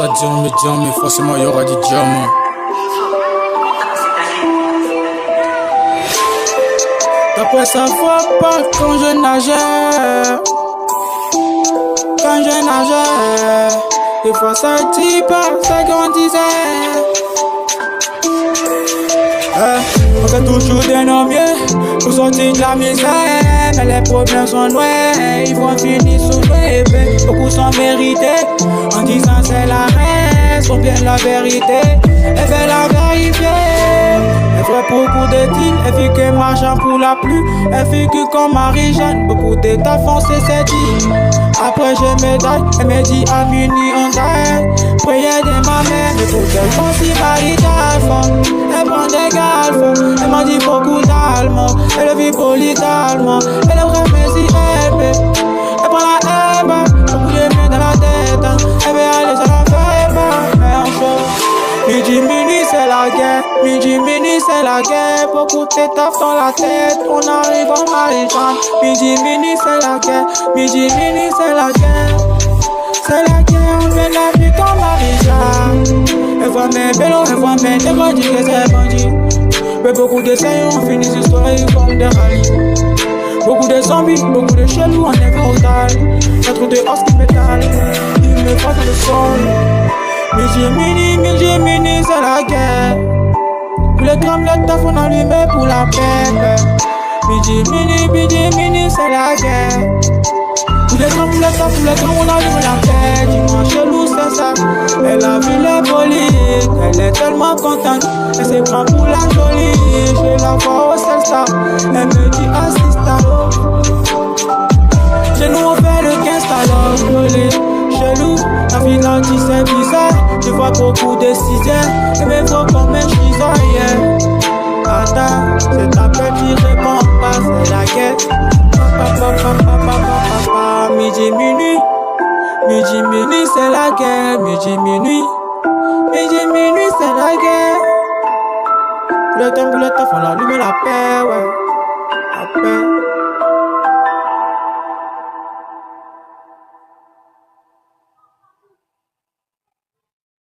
à dire, mais forcément il y aura du diamant. D'après ça va pas quand je nageais. Quand je nageais, des fois ça dit pas, ça grandissait. On fait toujours des noms mieux pour sortir de la misère. Mais les problèmes sont noirs, ils vont finir sous nous. Beaucoup sont mérités, en disant c'est la reine, sont bien la vérité. Elle fait la vérifier. Elle fait beaucoup de deals, elle fait que marchand pour la pluie. Elle fait que comme Marie-Jeanne, beaucoup d'états foncés c'est dit. Après j'ai médaille, elle me dit à minuit on taille. Prière de ma mère, mais pour qu'elle pense si marital. Elle prend des galfes, elle m'a dit beaucoup d'allemands. Elle vit politalement, elle est vraie mais si elle veut. Elle prend la haine, beaucoup de mains dans la tête. Elle veut aller sur la fête, mais en chaud. Midi minuit c'est la guerre, midi minuit c'est la guerre. Beaucoup de taf dans la tête, on arrive en Marie-Jeanne. Midi minuit c'est la guerre, midi minuit c'est la guerre. C'est la guerre, on fait la vie comme Marie-Jeanne. Elle voit mes vélos, elle voit mes négros, dit que c'est bandit. Mais beaucoup de saillants, on finit ces soirées comme des rallyes. Beaucoup de zombies, beaucoup de chelous, on est brutal. Y'a trop de os qui m'étalent, ils me frappent le sol. Midi minuit, c'est la guerre. Tous les grammes, les taf, on allumé pour la paix. Midi minuit, c'est la guerre. Tous les grammes, on allume la paix. Dis-moi chelou, c'est ça. Elle a vu les bolides, elle est tellement contente. Elle se prend pour la jolie. Je la vois au Celsta, elle me dit assista. Chez nous on fait le 15 alors chelou, la finale qui c'est bizarre. Je vois beaucoup de 6e, et mes voix comme un chisaille. Attends, c'est ta petite qui répond pas, c'est la guerre. Midi minuit c'est la guerre. Midi minuit c'est la guerre. Pour le temps, on allume la paix, ouais. La paix.